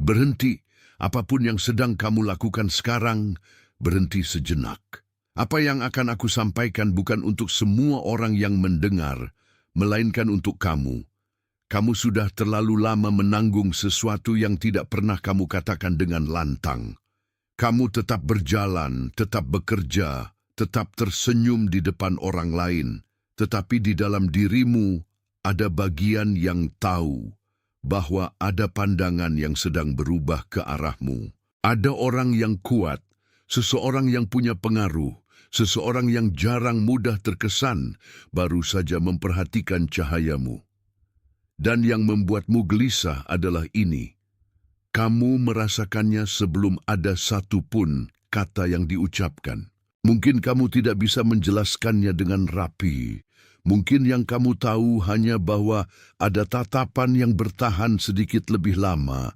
Berhenti, apapun yang sedang kamu lakukan sekarang, berhenti sejenak. Apa yang akan aku sampaikan bukan untuk semua orang yang mendengar, melainkan untuk kamu. Kamu sudah terlalu lama menanggung sesuatu yang tidak pernah kamu katakan dengan lantang. Kamu tetap berjalan, tetap bekerja, tetap tersenyum di depan orang lain, tetapi di dalam dirimu ada bagian yang tahu bahwa ada pandangan yang sedang berubah ke arahmu. Ada orang yang kuat, seseorang yang punya pengaruh, seseorang yang jarang mudah terkesan, baru saja memperhatikan cahayamu. Dan yang membuatmu gelisah adalah ini. Kamu merasakannya sebelum ada satu pun kata yang diucapkan. Mungkin kamu tidak bisa menjelaskannya dengan rapi. Mungkin yang kamu tahu hanya bahwa ada tatapan yang bertahan sedikit lebih lama.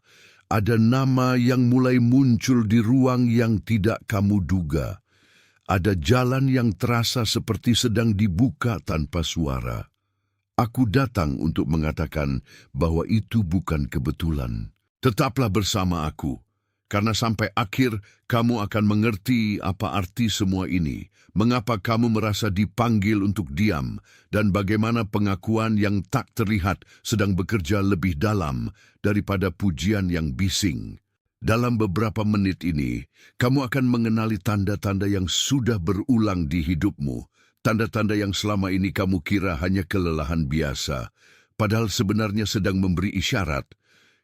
Ada nama yang mulai muncul di ruang yang tidak kamu duga. Ada jalan yang terasa seperti sedang dibuka tanpa suara. Aku datang untuk mengatakan bahwa itu bukan kebetulan. Tetaplah bersama aku, karena sampai akhir kamu akan mengerti apa arti semua ini, mengapa kamu merasa dipanggil untuk diam, dan bagaimana pengakuan yang tak terlihat sedang bekerja lebih dalam daripada pujian yang bising. Dalam beberapa menit ini, kamu akan mengenali tanda-tanda yang sudah berulang di hidupmu, tanda-tanda yang selama ini kamu kira hanya kelelahan biasa, padahal sebenarnya sedang memberi isyarat.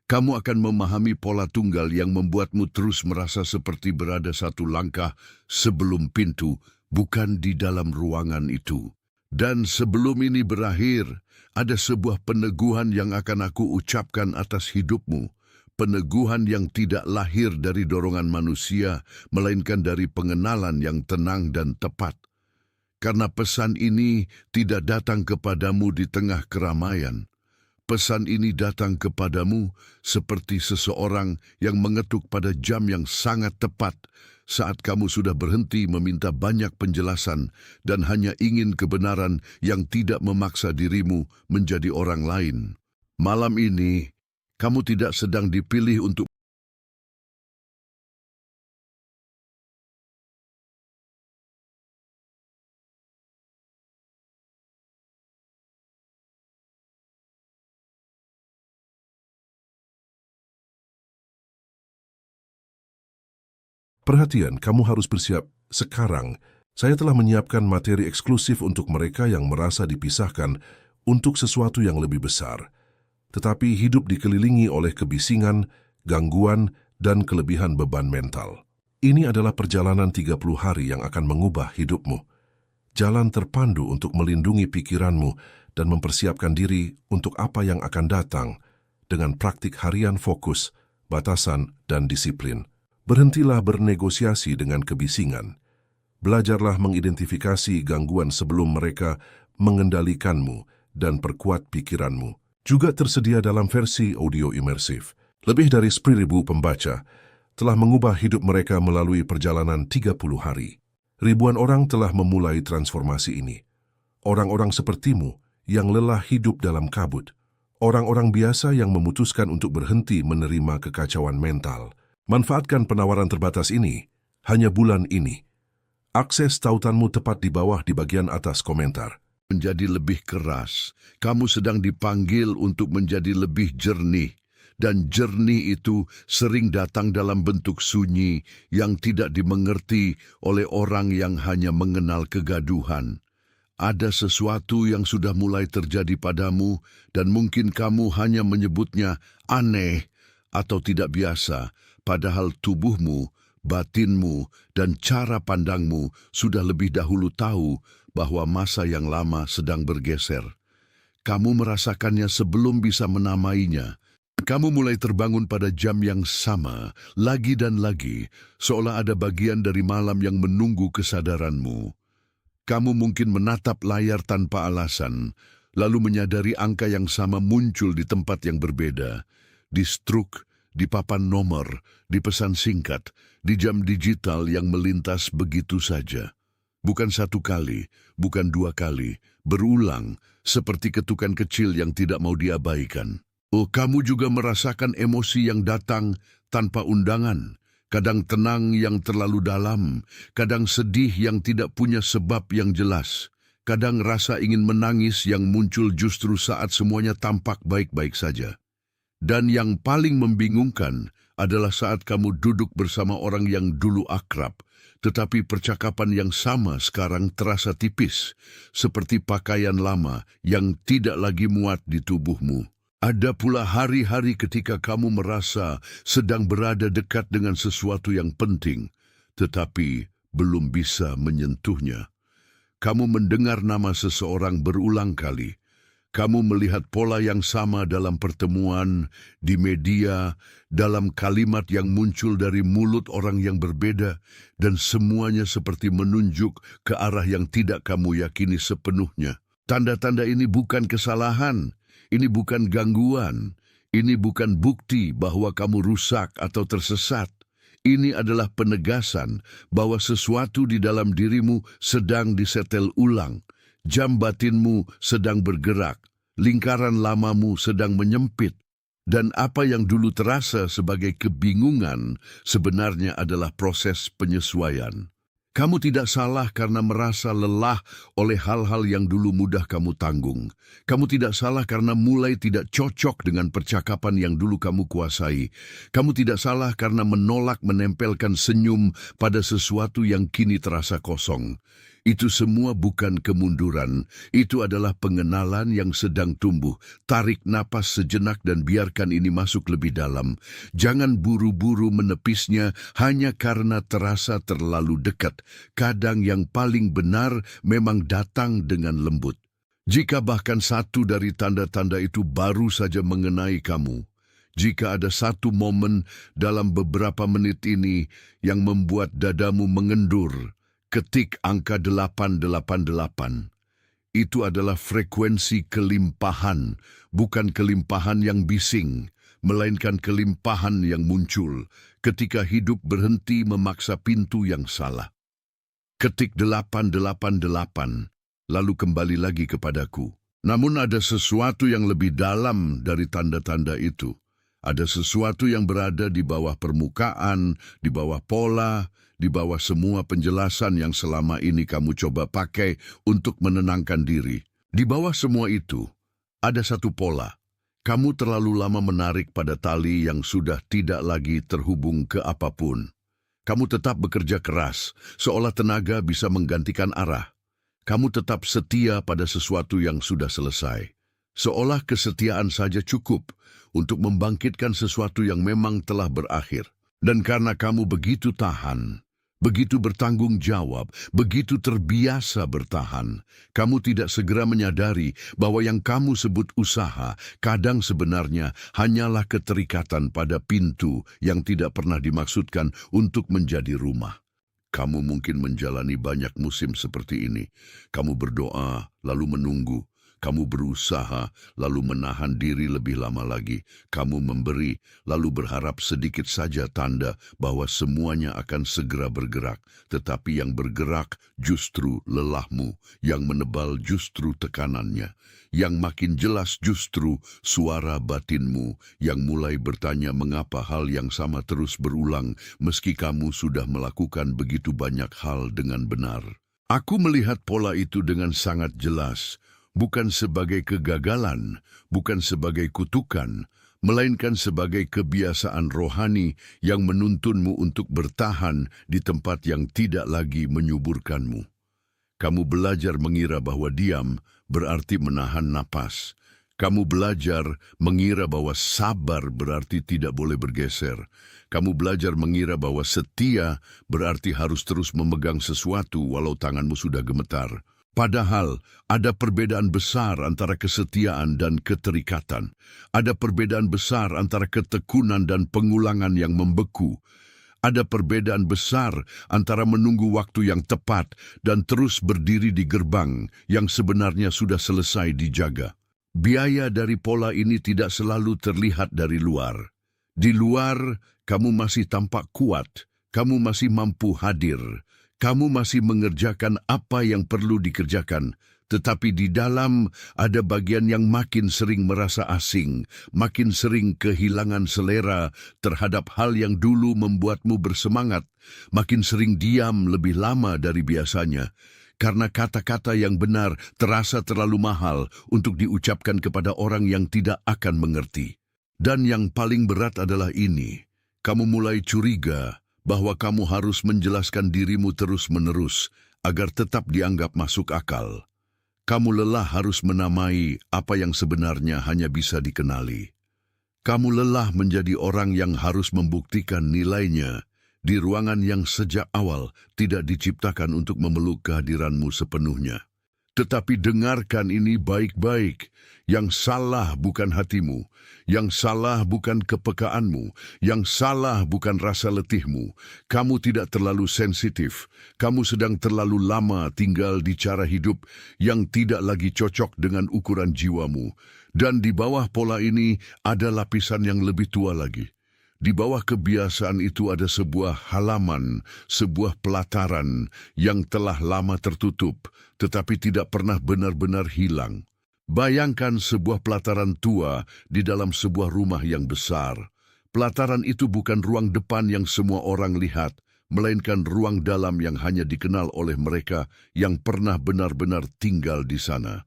Kamu akan memahami pola tunggal yang membuatmu terus merasa seperti berada satu langkah sebelum pintu, bukan di dalam ruangan itu. Dan sebelum ini berakhir, ada sebuah peneguhan yang akan aku ucapkan atas hidupmu. Peneguhan yang tidak lahir dari dorongan manusia, melainkan dari pengenalan yang tenang dan tepat. Karena pesan ini tidak datang kepadamu di tengah keramaian. Pesan ini datang kepadamu seperti seseorang yang mengetuk pada jam yang sangat tepat saat kamu sudah berhenti meminta banyak penjelasan dan hanya ingin kebenaran yang tidak memaksa dirimu menjadi orang lain. Malam ini, kamu tidak sedang dipilih untuk Perhatian, kamu harus bersiap sekarang. Saya telah menyiapkan materi eksklusif untuk mereka yang merasa dipisahkan untuk sesuatu yang lebih besar. Tetapi hidup dikelilingi oleh kebisingan, gangguan, dan kelebihan beban mental. Ini adalah perjalanan 30 hari yang akan mengubah hidupmu. Jalan terpandu untuk melindungi pikiranmu dan mempersiapkan diri untuk apa yang akan datang dengan praktik harian fokus, batasan, dan disiplin. Berhentilah bernegosiasi dengan kebisingan. Belajarlah mengidentifikasi gangguan sebelum mereka mengendalikanmu dan perkuat pikiranmu. Juga tersedia dalam versi audio imersif. Lebih dari 10.000 pembaca telah mengubah hidup mereka melalui perjalanan 30 hari. Ribuan orang telah memulai transformasi ini. Orang-orang sepertimu yang lelah hidup dalam kabut. Orang-orang biasa yang memutuskan untuk berhenti menerima kekacauan mental. Manfaatkan penawaran terbatas ini, hanya bulan ini. Akses tautanmu tepat di bawah di bagian atas komentar. menjadi lebih keras. Kamu sedang dipanggil untuk menjadi lebih jernih. Dan jernih itu sering datang dalam bentuk sunyi yang tidak dimengerti oleh orang yang hanya mengenal kegaduhan. Ada sesuatu yang sudah mulai terjadi padamu dan mungkin kamu hanya menyebutnya aneh atau tidak biasa, padahal tubuhmu, batinmu, dan cara pandangmu sudah lebih dahulu tahu bahwa masa yang lama sedang bergeser. Kamu merasakannya sebelum bisa menamainya. Kamu mulai terbangun pada jam yang sama, lagi dan lagi, seolah ada bagian dari malam yang menunggu kesadaranmu. Kamu mungkin menatap layar tanpa alasan, lalu menyadari angka yang sama muncul di tempat yang berbeda, di struk, di papan nomor, di pesan singkat, di jam digital yang melintas begitu saja. Bukan satu kali, bukan dua kali, berulang, seperti ketukan kecil yang tidak mau diabaikan. Oh, kamu juga merasakan emosi yang datang tanpa undangan, kadang tenang yang terlalu dalam, kadang sedih yang tidak punya sebab yang jelas, kadang rasa ingin menangis yang muncul justru saat semuanya tampak baik-baik saja. Dan yang paling membingungkan adalah saat kamu duduk bersama orang yang dulu akrab, tetapi percakapan yang sama sekarang terasa tipis, seperti pakaian lama yang tidak lagi muat di tubuhmu. Ada pula hari-hari ketika kamu merasa sedang berada dekat dengan sesuatu yang penting, tetapi belum bisa menyentuhnya. Kamu mendengar nama seseorang berulang kali. Kamu melihat pola yang sama dalam pertemuan, di media, dalam kalimat yang muncul dari mulut orang yang berbeda, dan semuanya seperti menunjuk ke arah yang tidak kamu yakini sepenuhnya. Tanda-tanda ini bukan kesalahan. Ini bukan gangguan, ini bukan bukti bahwa kamu rusak atau tersesat. Ini adalah penegasan bahwa sesuatu di dalam dirimu sedang disetel ulang. Jam batinmu sedang bergerak, lingkaran lamamu sedang menyempit. Dan apa yang dulu terasa sebagai kebingungan sebenarnya adalah proses penyesuaian. Kamu tidak salah karena merasa lelah oleh hal-hal yang dulu mudah kamu tanggung. Kamu tidak salah karena mulai tidak cocok dengan percakapan yang dulu kamu kuasai. Kamu tidak salah karena menolak menempelkan senyum pada sesuatu yang kini terasa kosong. Itu semua bukan kemunduran, itu adalah pengenalan yang sedang tumbuh. Tarik napas sejenak dan biarkan ini masuk lebih dalam. Jangan buru-buru menepisnya hanya karena terasa terlalu dekat. Kadang yang paling benar memang datang dengan lembut. Jika bahkan satu dari tanda-tanda itu baru saja mengenai kamu, jika ada satu momen dalam beberapa menit ini yang membuat dadamu mengendur, ketik angka 888. Itu adalah frekuensi kelimpahan, bukan kelimpahan yang bising, melainkan kelimpahan yang muncul ketika hidup berhenti memaksa pintu yang salah. Ketik 888, lalu kembali lagi kepadaku. Namun ada sesuatu yang lebih dalam dari tanda-tanda itu. Ada sesuatu yang berada di bawah permukaan, di bawah pola, di bawah semua penjelasan yang selama ini kamu coba pakai untuk menenangkan diri. Di bawah semua itu, ada satu pola. Kamu terlalu lama menarik pada tali yang sudah tidak lagi terhubung ke apapun. Kamu tetap bekerja keras, seolah tenaga bisa menggantikan arah. Kamu tetap setia pada sesuatu yang sudah selesai. Seolah kesetiaan saja cukup untuk membangkitkan sesuatu yang memang telah berakhir. Dan karena kamu begitu tahan, begitu bertanggung jawab, begitu terbiasa bertahan, kamu tidak segera menyadari bahwa yang kamu sebut usaha kadang sebenarnya hanyalah keterikatan pada pintu yang tidak pernah dimaksudkan untuk menjadi rumah. Kamu mungkin menjalani banyak musim seperti ini. Kamu berdoa, lalu menunggu. Kamu berusaha, lalu menahan diri lebih lama lagi. Kamu memberi, lalu berharap sedikit saja tanda bahwa semuanya akan segera bergerak. Tetapi yang bergerak justru lelahmu, yang menebal justru tekanannya. Yang makin jelas justru suara batinmu, yang mulai bertanya mengapa hal yang sama terus berulang, meski kamu sudah melakukan begitu banyak hal dengan benar. Aku melihat pola itu dengan sangat jelas. Bukan sebagai kegagalan, bukan sebagai kutukan, melainkan sebagai kebiasaan rohani yang menuntunmu untuk bertahan di tempat yang tidak lagi menyuburkanmu. Kamu belajar mengira bahwa diam berarti menahan napas. Kamu belajar mengira bahwa sabar berarti tidak boleh bergeser. Kamu belajar mengira bahwa setia berarti harus terus memegang sesuatu walau tanganmu sudah gemetar. Padahal ada perbedaan besar antara kesetiaan dan keterikatan. Ada perbedaan besar antara ketekunan dan pengulangan yang membeku. Ada perbedaan besar antara menunggu waktu yang tepat dan terus berdiri di gerbang yang sebenarnya sudah selesai dijaga. Biaya dari pola ini tidak selalu terlihat dari luar. Di luar, kamu masih tampak kuat, kamu masih mampu hadir. Kamu masih mengerjakan apa yang perlu dikerjakan, Tetapi di dalam ada bagian yang makin sering merasa asing, makin sering kehilangan selera terhadap hal yang dulu membuatmu bersemangat, makin sering diam lebih lama dari biasanya, karena kata-kata yang benar terasa terlalu mahal untuk diucapkan kepada orang yang tidak akan mengerti. Dan yang paling berat adalah ini, kamu mulai curiga bahwa kamu harus menjelaskan dirimu terus-menerus agar tetap dianggap masuk akal. Kamu lelah harus menamai apa yang sebenarnya hanya bisa dikenali. Kamu lelah menjadi orang yang harus membuktikan nilainya di ruangan yang sejak awal tidak diciptakan untuk memeluk kehadiranmu sepenuhnya. Tetapi dengarkan ini baik-baik. Yang salah bukan hatimu, yang salah bukan kepekaanmu, yang salah bukan rasa letihmu. Kamu tidak terlalu sensitif, kamu sedang terlalu lama tinggal di cara hidup yang tidak lagi cocok dengan ukuran jiwamu. Dan di bawah pola ini ada lapisan yang lebih tua lagi. Di bawah kebiasaan itu ada sebuah halaman, sebuah pelataran yang telah lama tertutup, tetapi tidak pernah benar-benar hilang. Bayangkan sebuah pelataran tua di dalam sebuah rumah yang besar. Pelataran itu bukan ruang depan yang semua orang lihat, melainkan ruang dalam yang hanya dikenal oleh mereka yang pernah benar-benar tinggal di sana.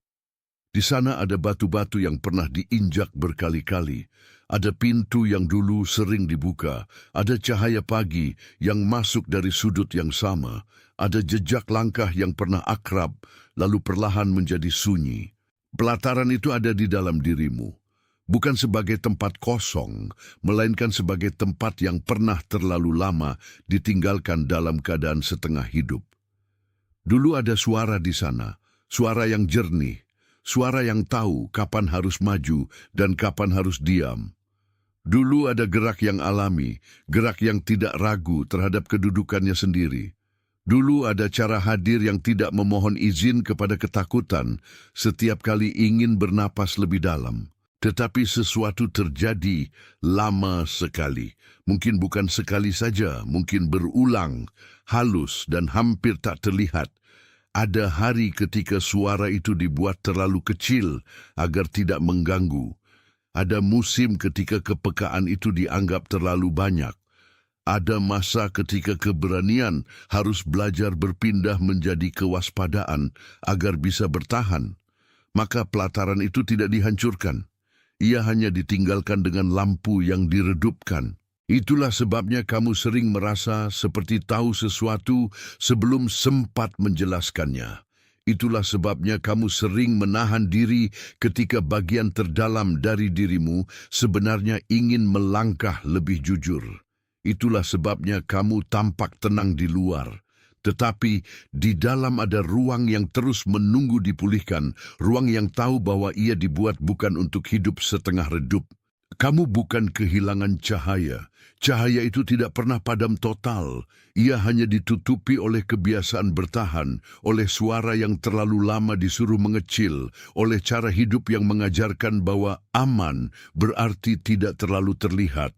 Di sana ada batu-batu yang pernah diinjak berkali-kali. Ada pintu yang dulu sering dibuka. Ada cahaya pagi yang masuk dari sudut yang sama. Ada jejak langkah yang pernah akrab, lalu perlahan menjadi sunyi. Pelataran itu ada di dalam dirimu. Bukan sebagai tempat kosong, melainkan sebagai tempat yang pernah terlalu lama ditinggalkan dalam keadaan setengah hidup. Dulu ada suara di sana, suara yang jernih, suara yang tahu kapan harus maju dan kapan harus diam. Dulu ada gerak yang alami, gerak yang tidak ragu terhadap kedudukannya sendiri. Dulu ada cara hadir yang tidak memohon izin kepada ketakutan setiap kali ingin bernapas lebih dalam. Tetapi sesuatu terjadi lama sekali. Mungkin bukan sekali saja, mungkin berulang, halus dan hampir tak terlihat. Ada hari ketika suara itu dibuat terlalu kecil agar tidak mengganggu. Ada musim ketika kepekaan itu dianggap terlalu banyak. Ada masa ketika keberanian harus belajar berpindah menjadi kewaspadaan agar bisa bertahan. Maka pelataran itu tidak dihancurkan. Ia hanya ditinggalkan dengan lampu yang diredupkan. Itulah sebabnya kamu sering merasa seperti tahu sesuatu sebelum sempat menjelaskannya. Itulah sebabnya kamu sering menahan diri ketika bagian terdalam dari dirimu sebenarnya ingin melangkah lebih jujur. Itulah sebabnya kamu tampak tenang di luar. Tetapi di dalam ada ruang yang terus menunggu dipulihkan, ruang yang tahu bahwa ia dibuat bukan untuk hidup setengah redup. Kamu bukan kehilangan cahaya. Cahaya itu tidak pernah padam total. Ia hanya ditutupi oleh kebiasaan bertahan, oleh suara yang terlalu lama disuruh mengecil, oleh cara hidup yang mengajarkan bahwa aman berarti tidak terlalu terlihat.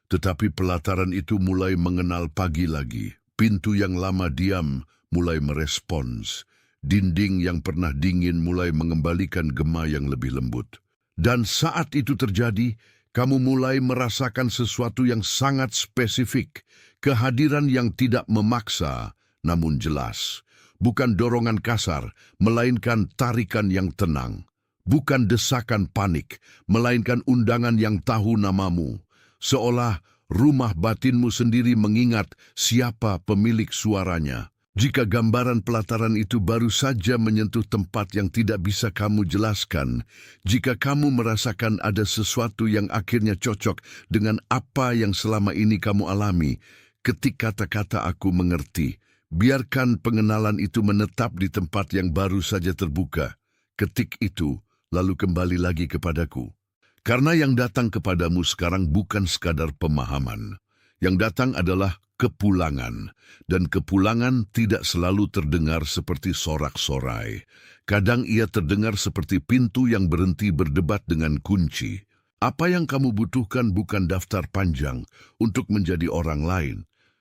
Tetapi pelataran itu mulai mengenal pagi lagi. Pintu yang lama diam mulai merespons. Dinding yang pernah dingin mulai mengembalikan gema yang lebih lembut. Dan saat itu terjadi, kamu mulai merasakan sesuatu yang sangat spesifik. Kehadiran yang tidak memaksa, namun jelas. Bukan dorongan kasar, melainkan tarikan yang tenang. Bukan desakan panik, melainkan undangan yang tahu namamu. Seolah rumah batinmu sendiri mengingat siapa pemilik suaranya. Jika gambaran pelataran itu baru saja menyentuh tempat yang tidak bisa kamu jelaskan, jika kamu merasakan ada sesuatu yang akhirnya cocok dengan apa yang selama ini kamu alami, ketik kata-kata aku mengerti, biarkan pengenalan itu menetap di tempat yang baru saja terbuka. Ketik itu, lalu kembali lagi kepadaku. Karena yang datang kepadamu sekarang bukan sekadar pemahaman. Yang datang adalah kepulangan. Dan kepulangan tidak selalu terdengar seperti sorak-sorai. Kadang ia terdengar seperti pintu yang berhenti berdebat dengan kunci. Apa yang kamu butuhkan bukan daftar panjang untuk menjadi orang lain.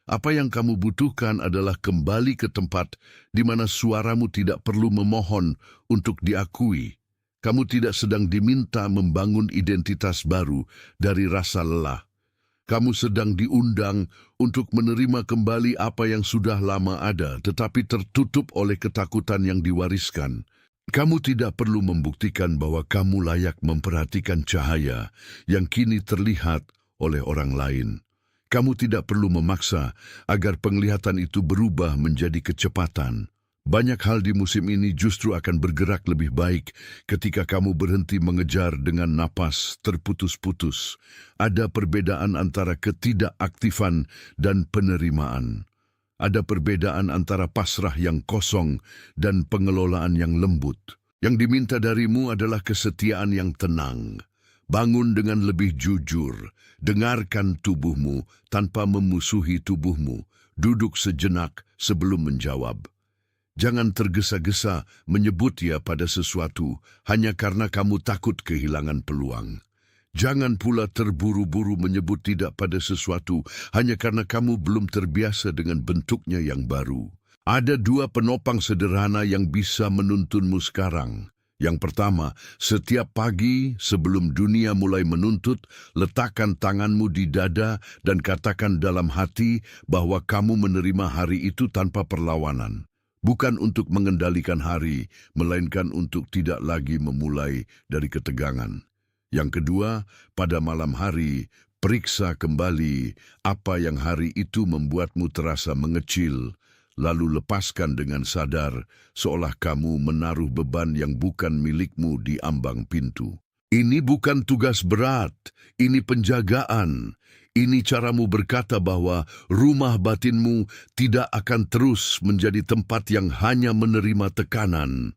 Apa yang kamu butuhkan adalah kembali ke tempat di mana suaramu tidak perlu memohon untuk diakui. Kamu tidak sedang diminta membangun identitas baru dari rasa lelah. Kamu sedang diundang untuk menerima kembali apa yang sudah lama ada, tetapi tertutup oleh ketakutan yang diwariskan. Kamu tidak perlu membuktikan bahwa kamu layak memperhatikan cahaya yang kini terlihat oleh orang lain. Kamu tidak perlu memaksa agar penglihatan itu berubah menjadi kecepatan. Banyak hal di musim ini justru akan bergerak lebih baik ketika kamu berhenti mengejar dengan napas terputus-putus. Ada perbedaan antara ketidakaktifan dan penerimaan. Ada perbedaan antara pasrah yang kosong dan pengelolaan yang lembut. Yang diminta darimu adalah kesetiaan yang tenang. Bangun dengan lebih jujur. Dengarkan tubuhmu tanpa memusuhi tubuhmu. Duduk sejenak sebelum menjawab. Jangan tergesa-gesa menyebut ya pada sesuatu hanya karena kamu takut kehilangan peluang. Jangan pula terburu-buru menyebut tidak pada sesuatu hanya karena kamu belum terbiasa dengan bentuknya yang baru. Ada dua penopang sederhana yang bisa menuntunmu sekarang. Yang pertama, setiap pagi sebelum dunia mulai menuntut, letakkan tanganmu di dada dan katakan dalam hati bahwa kamu menerima hari itu tanpa perlawanan. Bukan untuk mengendalikan hari, melainkan untuk tidak lagi memulai dari ketegangan. Yang kedua, pada malam hari, periksa kembali apa yang hari itu membuatmu terasa mengecil, lalu lepaskan dengan sadar seolah kamu menaruh beban yang bukan milikmu di ambang pintu. Ini bukan tugas berat, ini penjagaan. Ini caramu berkata bahwa rumah batinmu tidak akan terus menjadi tempat yang hanya menerima tekanan.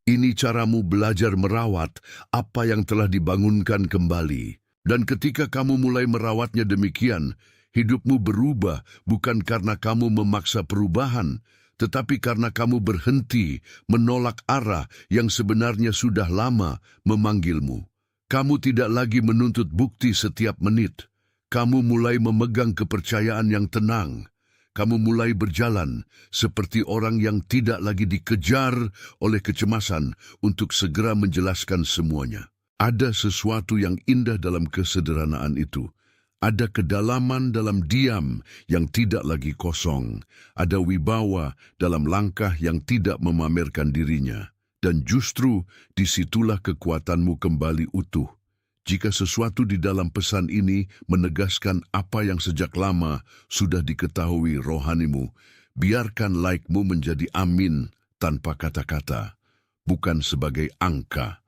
Ini caramu belajar merawat apa yang telah dibangunkan kembali. Dan ketika kamu mulai merawatnya demikian, hidupmu berubah bukan karena kamu memaksa perubahan, tetapi karena kamu berhenti menolak arah yang sebenarnya sudah lama memanggilmu. Kamu tidak lagi menuntut bukti setiap menit. Kamu mulai memegang kepercayaan yang tenang. Kamu mulai berjalan seperti orang yang tidak lagi dikejar oleh kecemasan untuk segera menjelaskan semuanya. Ada sesuatu yang indah dalam kesederhanaan itu. Ada kedalaman dalam diam yang tidak lagi kosong. Ada wibawa dalam langkah yang tidak memamerkan dirinya. Dan justru disitulah kekuatanmu kembali utuh. Jika sesuatu di dalam pesan ini menegaskan apa yang sejak lama sudah diketahui rohanimu, biarkan like-mu menjadi amin tanpa kata-kata, bukan sebagai angka,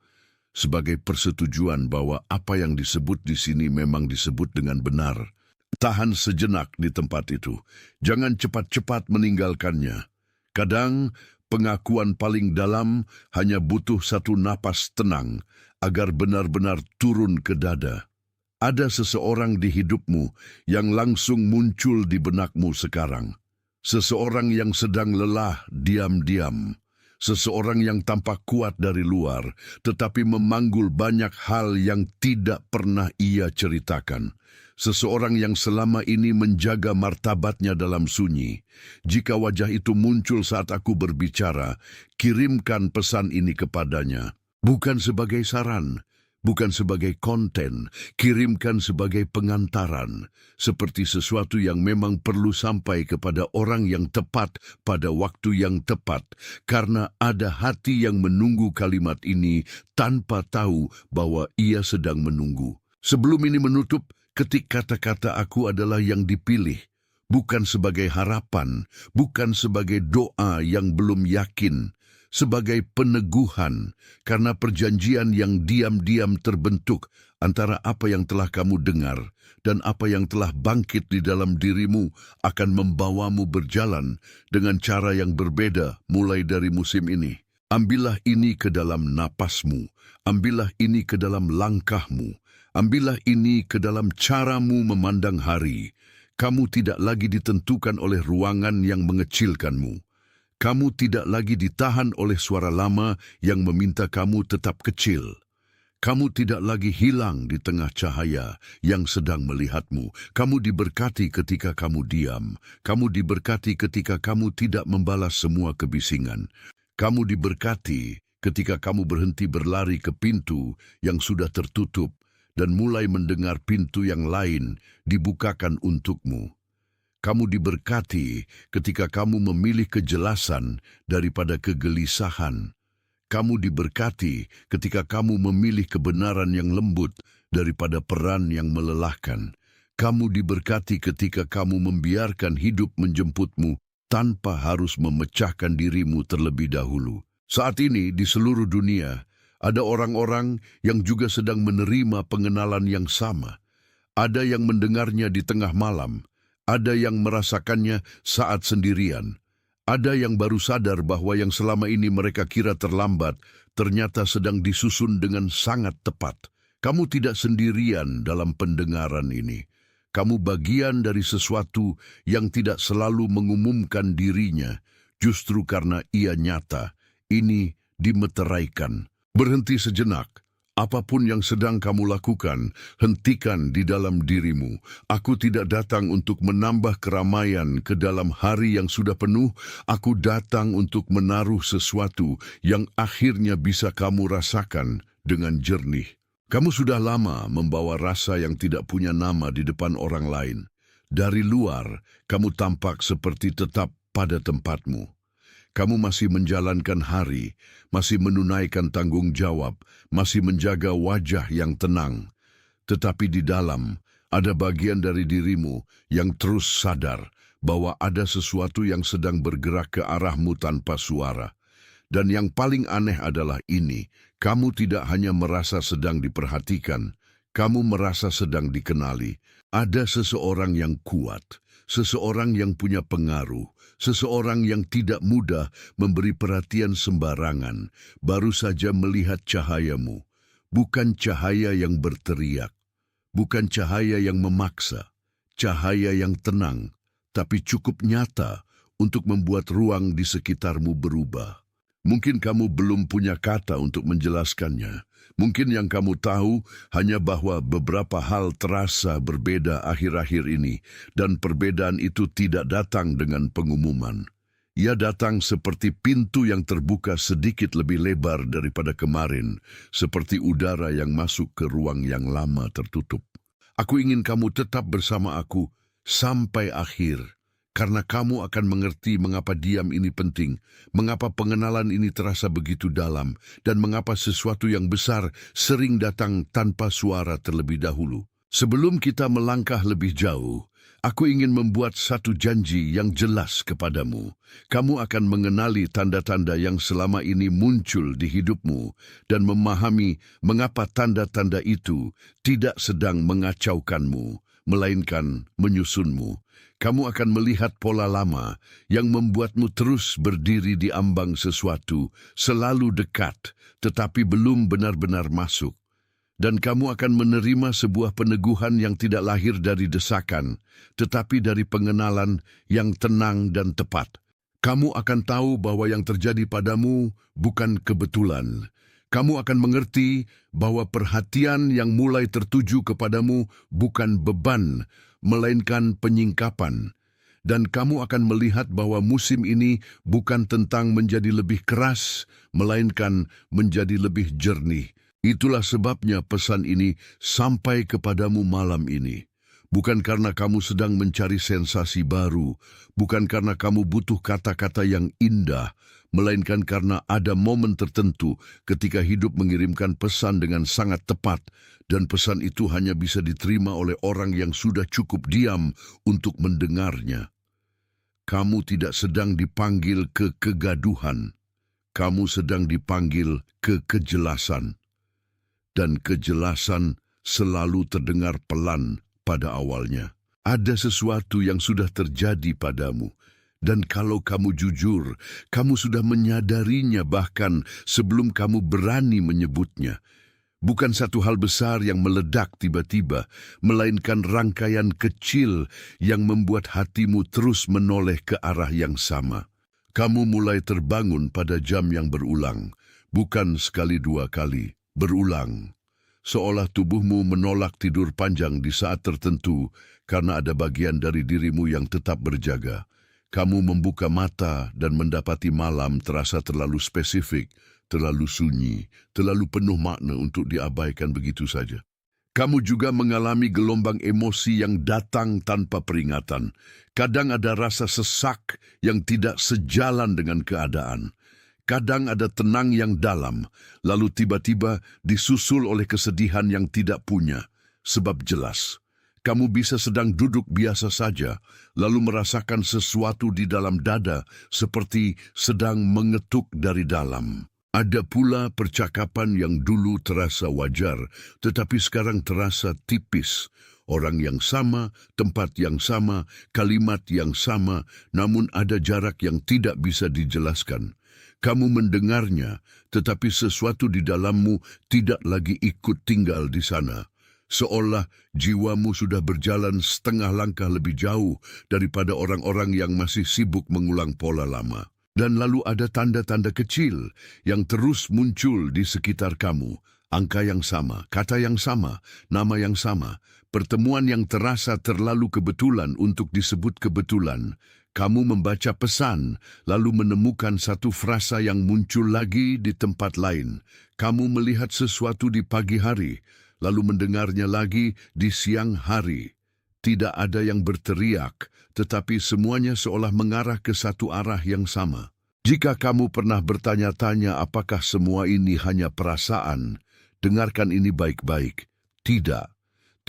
sebagai persetujuan bahwa apa yang disebut di sini memang disebut dengan benar. Tahan sejenak di tempat itu, jangan cepat-cepat meninggalkannya. Kadang pengakuan paling dalam hanya butuh satu napas tenang, agar benar-benar turun ke dada. Ada seseorang di hidupmu yang langsung muncul di benakmu sekarang. Seseorang yang sedang lelah diam-diam. Seseorang yang tampak kuat dari luar, tetapi memanggul banyak hal yang tidak pernah ia ceritakan. Seseorang yang selama ini menjaga martabatnya dalam sunyi. Jika wajah itu muncul saat aku berbicara, kirimkan pesan ini kepadanya. Bukan sebagai saran, bukan sebagai konten, kirimkan sebagai pengantaran, seperti sesuatu yang memang perlu sampai kepada orang yang tepat pada waktu yang tepat, karena ada hati yang menunggu kalimat ini tanpa tahu bahwa ia sedang menunggu. Sebelum ini menutup, ketik kata-kata aku adalah yang dipilih, bukan sebagai harapan, bukan sebagai doa yang belum yakin, sebagai peneguhan karena perjanjian yang diam-diam terbentuk antara apa yang telah kamu dengar dan apa yang telah bangkit di dalam dirimu akan membawamu berjalan dengan cara yang berbeda mulai dari musim ini. Ambillah ini ke dalam napasmu, ambillah ini ke dalam langkahmu, ambillah ini ke dalam caramu memandang hari. Kamu tidak lagi ditentukan oleh ruangan yang mengecilkanmu. Kamu tidak lagi ditahan oleh suara lama yang meminta kamu tetap kecil. Kamu tidak lagi hilang di tengah cahaya yang sedang melihatmu. Kamu diberkati ketika kamu diam. Kamu diberkati ketika kamu tidak membalas semua kebisingan. Kamu diberkati ketika kamu berhenti berlari ke pintu yang sudah tertutup dan mulai mendengar pintu yang lain dibukakan untukmu. Kamu diberkati ketika kamu memilih kejelasan daripada kegelisahan. Kamu diberkati ketika kamu memilih kebenaran yang lembut daripada peran yang melelahkan. Kamu diberkati ketika kamu membiarkan hidup menjemputmu tanpa harus memecahkan dirimu terlebih dahulu. Saat ini di seluruh dunia, ada orang-orang yang juga sedang menerima pengenalan yang sama. Ada yang mendengarnya di tengah malam, ada yang merasakannya saat sendirian. Ada yang baru sadar bahwa yang selama ini mereka kira terlambat, ternyata sedang disusun dengan sangat tepat. Kamu tidak sendirian dalam pendengaran ini. Kamu bagian dari sesuatu yang tidak selalu mengumumkan dirinya, justru karena ia nyata. Ini dimeteraikan. Berhenti sejenak. Apapun yang sedang kamu lakukan, hentikan di dalam dirimu. Aku tidak datang untuk menambah keramaian ke dalam hari yang sudah penuh. Aku datang untuk menaruh sesuatu yang akhirnya bisa kamu rasakan dengan jernih. Kamu sudah lama membawa rasa yang tidak punya nama di depan orang lain. Dari luar, kamu tampak seperti tetap pada tempatmu. Kamu masih menjalankan hari, masih menunaikan tanggung jawab, masih menjaga wajah yang tenang. Tetapi di dalam, ada bagian dari dirimu yang terus sadar bahwa ada sesuatu yang sedang bergerak ke arahmu tanpa suara. Dan yang paling aneh adalah ini, kamu tidak hanya merasa sedang diperhatikan, kamu merasa sedang dikenali. Ada seseorang yang kuat, seseorang yang punya pengaruh, seseorang yang tidak mudah memberi perhatian sembarangan, baru saja melihat cahayamu. Bukan cahaya yang berteriak, bukan cahaya yang memaksa, cahaya yang tenang, tapi cukup nyata untuk membuat ruang di sekitarmu berubah. Mungkin kamu belum punya kata untuk menjelaskannya. Mungkin yang kamu tahu hanya bahwa beberapa hal terasa berbeda akhir-akhir ini, dan perbedaan itu tidak datang dengan pengumuman. Ia datang seperti pintu yang terbuka sedikit lebih lebar daripada kemarin, seperti udara yang masuk ke ruang yang lama tertutup. Aku ingin kamu tetap bersama aku sampai akhir, karena kamu akan mengerti mengapa diam ini penting, mengapa pengenalan ini terasa begitu dalam, dan mengapa sesuatu yang besar sering datang tanpa suara terlebih dahulu. Sebelum kita melangkah lebih jauh, aku ingin membuat satu janji yang jelas kepadamu. Kamu akan mengenali tanda-tanda yang selama ini muncul di hidupmu dan memahami mengapa tanda-tanda itu tidak sedang mengacaukanmu, melainkan menyusunmu. Kamu akan melihat pola lama yang membuatmu terus berdiri di ambang sesuatu, selalu dekat, tetapi belum benar-benar masuk. Dan kamu akan menerima sebuah peneguhan yang tidak lahir dari desakan, tetapi dari pengenalan yang tenang dan tepat. Kamu akan tahu bahwa yang terjadi padamu bukan kebetulan. Kamu akan mengerti bahwa perhatian yang mulai tertuju kepadamu bukan beban, melainkan penyingkapan. Dan kamu akan melihat bahwa musim ini bukan tentang menjadi lebih keras, melainkan menjadi lebih jernih. Itulah sebabnya pesan ini sampai kepadamu malam ini. Bukan karena kamu sedang mencari sensasi baru, bukan karena kamu butuh kata-kata yang indah, melainkan karena ada momen tertentu ketika hidup mengirimkan pesan dengan sangat tepat, dan pesan itu hanya bisa diterima oleh orang yang sudah cukup diam untuk mendengarnya. Kamu tidak sedang dipanggil ke kegaduhan, kamu sedang dipanggil ke kejelasan. Dan kejelasan selalu terdengar pelan pada awalnya. Ada sesuatu yang sudah terjadi padamu, dan kalau kamu jujur, kamu sudah menyadarinya bahkan sebelum kamu berani menyebutnya. Bukan satu hal besar yang meledak tiba-tiba, melainkan rangkaian kecil yang membuat hatimu terus menoleh ke arah yang sama. Kamu mulai terbangun pada jam yang berulang, bukan sekali dua kali, berulang. seolah tubuhmu menolak tidur panjang di saat tertentu karena ada bagian dari dirimu yang tetap berjaga. Kamu membuka mata dan mendapati malam terasa terlalu spesifik, terlalu sunyi, terlalu penuh makna untuk diabaikan begitu saja. Kamu juga mengalami gelombang emosi yang datang tanpa peringatan. Kadang ada rasa sesak yang tidak sejalan dengan keadaan. Kadang ada tenang yang dalam, lalu tiba-tiba disusul oleh kesedihan yang tidak punya. Sebab jelas, kamu bisa sedang duduk biasa saja, lalu merasakan sesuatu di dalam dada seperti sedang mengetuk dari dalam. Ada pula percakapan yang dulu terasa wajar, tetapi sekarang terasa tipis. Orang yang sama, tempat yang sama, kalimat yang sama, namun ada jarak yang tidak bisa dijelaskan. Kamu mendengarnya, tetapi sesuatu di dalammu tidak lagi ikut tinggal di sana. Seolah jiwamu sudah berjalan setengah langkah lebih jauh daripada orang-orang yang masih sibuk mengulang pola lama. Dan lalu ada tanda-tanda kecil yang terus muncul di sekitar kamu. Angka yang sama, kata yang sama, nama yang sama, pertemuan yang terasa terlalu kebetulan untuk disebut kebetulan. Kamu membaca pesan, lalu menemukan satu frasa yang muncul lagi di tempat lain. Kamu melihat sesuatu di pagi hari, lalu mendengarnya lagi di siang hari. Tidak ada yang berteriak, tetapi semuanya seolah mengarah ke satu arah yang sama. Jika kamu pernah bertanya-tanya apakah semua ini hanya perasaan, dengarkan ini baik-baik. Tidak.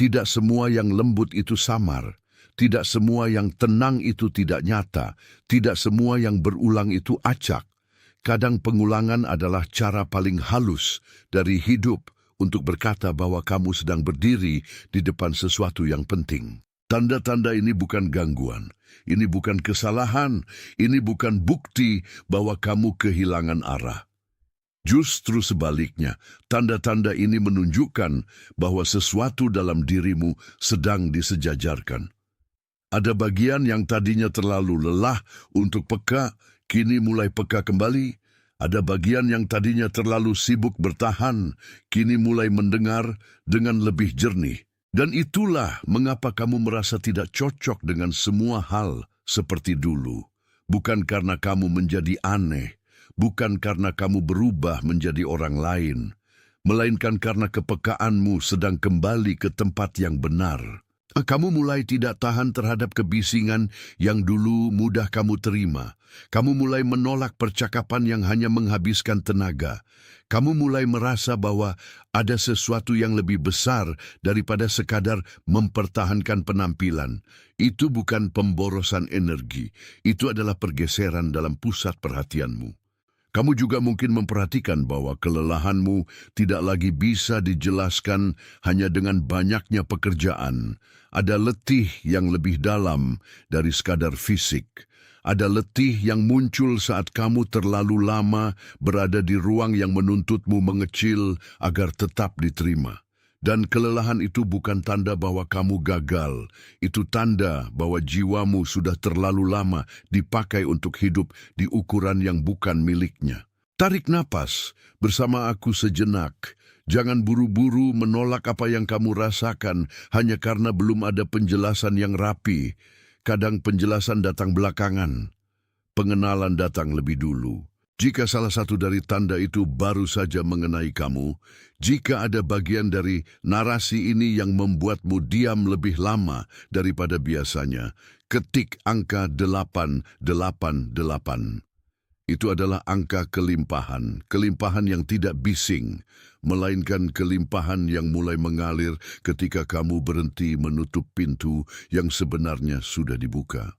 Tidak semua yang lembut itu samar. Tidak semua yang tenang itu tidak nyata. Tidak semua yang berulang itu acak. Kadang pengulangan adalah cara paling halus dari hidup untuk berkata bahwa kamu sedang berdiri di depan sesuatu yang penting. Tanda-tanda ini bukan gangguan. Ini bukan kesalahan. Ini bukan bukti bahwa kamu kehilangan arah. Justru sebaliknya, tanda-tanda ini menunjukkan bahwa sesuatu dalam dirimu sedang disejajarkan. Ada bagian yang tadinya terlalu lelah untuk peka, kini mulai peka kembali. Ada bagian yang tadinya terlalu sibuk bertahan, kini mulai mendengar dengan lebih jernih. Dan itulah mengapa kamu merasa tidak cocok dengan semua hal seperti dulu. Bukan karena kamu menjadi aneh, bukan karena kamu berubah menjadi orang lain, melainkan karena kepekaanmu sedang kembali ke tempat yang benar. Kamu mulai tidak tahan terhadap kebisingan yang dulu mudah kamu terima. Kamu mulai menolak percakapan yang hanya menghabiskan tenaga. Kamu mulai merasa bahwa ada sesuatu yang lebih besar daripada sekadar mempertahankan penampilan. Itu bukan pemborosan energi. Itu adalah pergeseran dalam pusat perhatianmu. Kamu juga mungkin memperhatikan bahwa kelelahanmu tidak lagi bisa dijelaskan hanya dengan banyaknya pekerjaan. Ada letih yang lebih dalam dari sekadar fisik. Ada letih yang muncul saat kamu terlalu lama berada di ruang yang menuntutmu mengecil agar tetap diterima. Dan kelelahan itu bukan tanda bahwa kamu gagal. Itu tanda bahwa jiwamu sudah terlalu lama dipakai untuk hidup di ukuran yang bukan miliknya. Tarik napas bersama aku sejenak. Jangan buru-buru menolak apa yang kamu rasakan hanya karena belum ada penjelasan yang rapi. Kadang penjelasan datang belakangan. Pengenalan datang lebih dulu. Jika salah satu dari tanda itu baru saja mengenai kamu, jika ada bagian dari narasi ini yang membuatmu diam lebih lama daripada biasanya, ketik angka 888. Itu adalah angka kelimpahan, kelimpahan yang tidak bising, melainkan kelimpahan yang mulai mengalir ketika kamu berhenti menutup pintu yang sebenarnya sudah dibuka.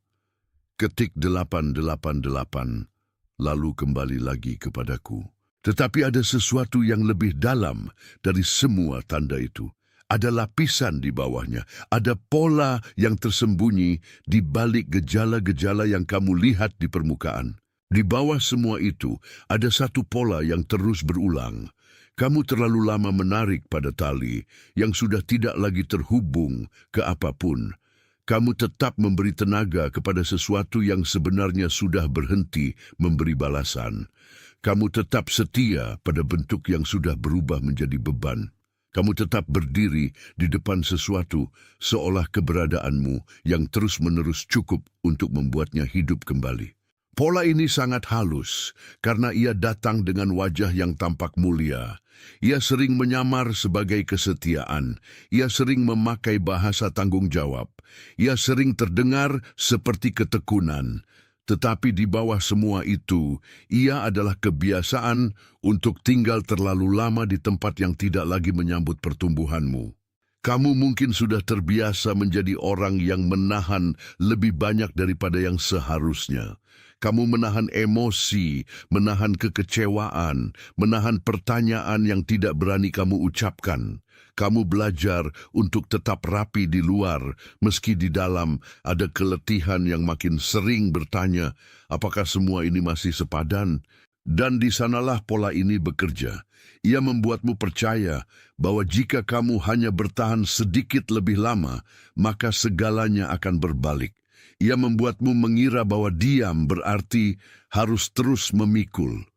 Ketik 888. Lalu kembali lagi kepadaku. Tetapi ada sesuatu yang lebih dalam dari semua tanda itu. Ada lapisan di bawahnya. Ada pola yang tersembunyi di balik gejala-gejala yang kamu lihat di permukaan. Di bawah semua itu, ada satu pola yang terus berulang. Kamu terlalu lama menarik pada tali yang sudah tidak lagi terhubung ke apapun. Kamu tetap memberi tenaga kepada sesuatu yang sebenarnya sudah berhenti memberi balasan. Kamu tetap setia pada bentuk yang sudah berubah menjadi beban. Kamu tetap berdiri di depan sesuatu seolah keberadaanmu yang terus-menerus cukup untuk membuatnya hidup kembali. Pola ini sangat halus karena ia datang dengan wajah yang tampak mulia. Ia sering menyamar sebagai kesetiaan. Ia sering memakai bahasa tanggung jawab. Ia sering terdengar seperti ketekunan. Tetapi di bawah semua itu, ia adalah kebiasaan untuk tinggal terlalu lama di tempat yang tidak lagi menyambut pertumbuhanmu. Kamu mungkin sudah terbiasa menjadi orang yang menahan lebih banyak daripada yang seharusnya. Kamu menahan emosi, menahan kekecewaan, menahan pertanyaan yang tidak berani kamu ucapkan. Kamu belajar untuk tetap rapi di luar, meski di dalam ada keletihan yang makin sering bertanya, apakah semua ini masih sepadan? Dan di sanalah pola ini bekerja. Ia membuatmu percaya bahwa jika kamu hanya bertahan sedikit lebih lama, maka segalanya akan berbalik. Ia membuatmu mengira bahwa diam berarti harus terus memikul.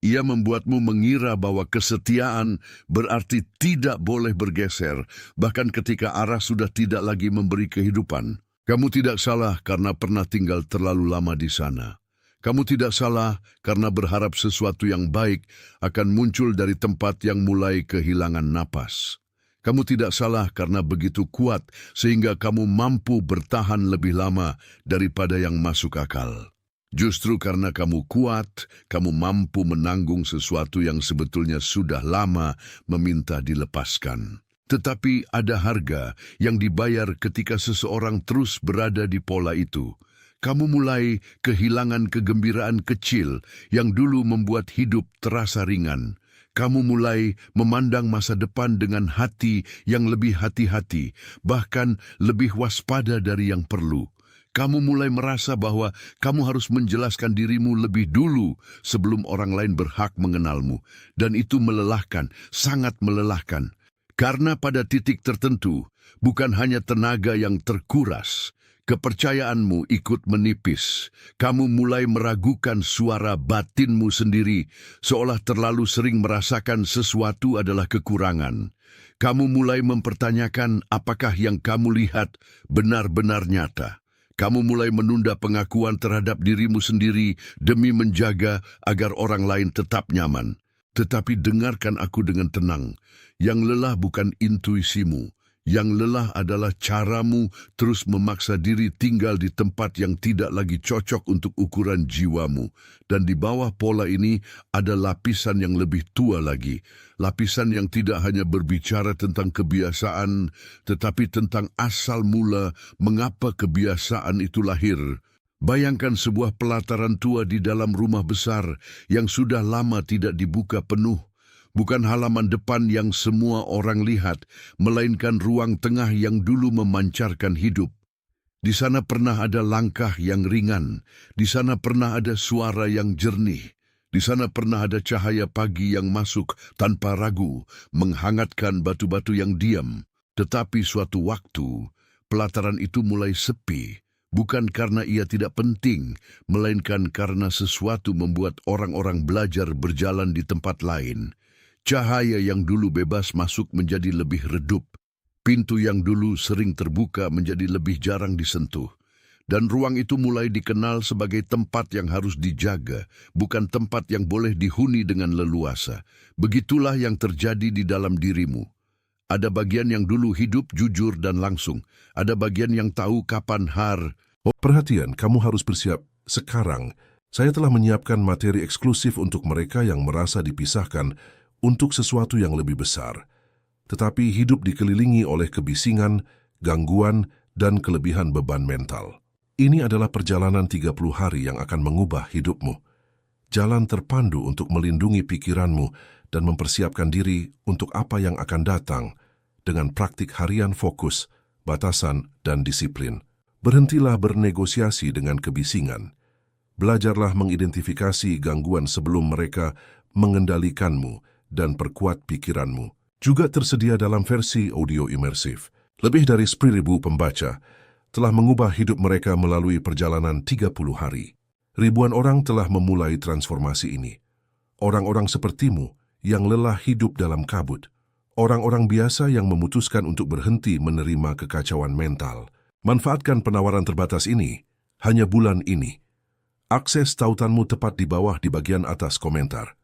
Ia membuatmu mengira bahwa kesetiaan berarti tidak boleh bergeser, bahkan ketika arah sudah tidak lagi memberi kehidupan. Kamu tidak salah karena pernah tinggal terlalu lama di sana. Kamu tidak salah karena berharap sesuatu yang baik akan muncul dari tempat yang mulai kehilangan napas. Kamu tidak salah karena begitu kuat sehingga kamu mampu bertahan lebih lama daripada yang masuk akal. Justru karena kamu kuat, kamu mampu menanggung sesuatu yang sebetulnya sudah lama meminta dilepaskan. Tetapi ada harga yang dibayar ketika seseorang terus berada di pola itu. Kamu mulai kehilangan kegembiraan kecil yang dulu membuat hidup terasa ringan. Kamu mulai memandang masa depan dengan hati yang lebih hati-hati, bahkan lebih waspada dari yang perlu. Kamu mulai merasa bahwa kamu harus menjelaskan dirimu lebih dulu sebelum orang lain berhak mengenalmu. Dan itu melelahkan, sangat melelahkan. Karena pada titik tertentu, bukan hanya tenaga yang terkuras, kepercayaanmu ikut menipis. Kamu mulai meragukan suara batinmu sendiri, seolah terlalu sering merasakan sesuatu adalah kekurangan. Kamu mulai mempertanyakan apakah yang kamu lihat benar-benar nyata. Kamu mulai menunda pengakuan terhadap dirimu sendiri demi menjaga agar orang lain tetap nyaman. Tetapi dengarkan aku dengan tenang. Yang lelah bukan intuisimu. Yang lelah adalah caramu terus memaksa diri tinggal di tempat yang tidak lagi cocok untuk ukuran jiwamu. Dan di bawah pola ini ada lapisan yang lebih tua lagi. Lapisan yang tidak hanya berbicara tentang kebiasaan, tetapi tentang asal mula mengapa kebiasaan itu lahir. Bayangkan sebuah pelataran tua di dalam rumah besar yang sudah lama tidak dibuka penuh. Bukan halaman depan yang semua orang lihat, melainkan ruang tengah yang dulu memancarkan hidup. Di sana pernah ada langkah yang ringan, di sana pernah ada suara yang jernih, di sana pernah ada cahaya pagi yang masuk tanpa ragu, menghangatkan batu-batu yang diam. Tetapi suatu waktu, pelataran itu mulai sepi, bukan karena ia tidak penting, melainkan karena sesuatu membuat orang-orang belajar berjalan di tempat lain. Cahaya yang dulu bebas masuk menjadi lebih redup. Pintu yang dulu sering terbuka menjadi lebih jarang disentuh. Dan ruang itu mulai dikenal sebagai tempat yang harus dijaga, bukan tempat yang boleh dihuni dengan leluasa. Begitulah yang terjadi di dalam dirimu. Ada bagian yang dulu hidup jujur dan langsung. Ada bagian yang tahu kapan Perhatian, kamu harus bersiap. Sekarang, saya telah menyiapkan materi eksklusif untuk mereka yang merasa dipisahkan untuk sesuatu yang lebih besar, tetapi hidup dikelilingi oleh kebisingan, gangguan, dan kelebihan beban mental. Ini adalah perjalanan 30 hari yang akan mengubah hidupmu. Jalan terpandu untuk melindungi pikiranmu dan mempersiapkan diri untuk apa yang akan datang dengan praktik harian fokus, batasan, dan disiplin. Berhentilah bernegosiasi dengan kebisingan. Belajarlah mengidentifikasi gangguan sebelum mereka mengendalikanmu dan perkuat pikiranmu. Juga tersedia dalam versi audio imersif. Lebih dari 10.000 pembaca telah mengubah hidup mereka melalui perjalanan 30 hari. Ribuan orang telah memulai transformasi ini. Orang-orang sepertimu yang lelah hidup dalam kabut. orang-orang biasa yang memutuskan untuk berhenti menerima kekacauan mental. Manfaatkan penawaran terbatas ini, hanya bulan ini. Akses tautanmu tepat di bawah di bagian atas komentar.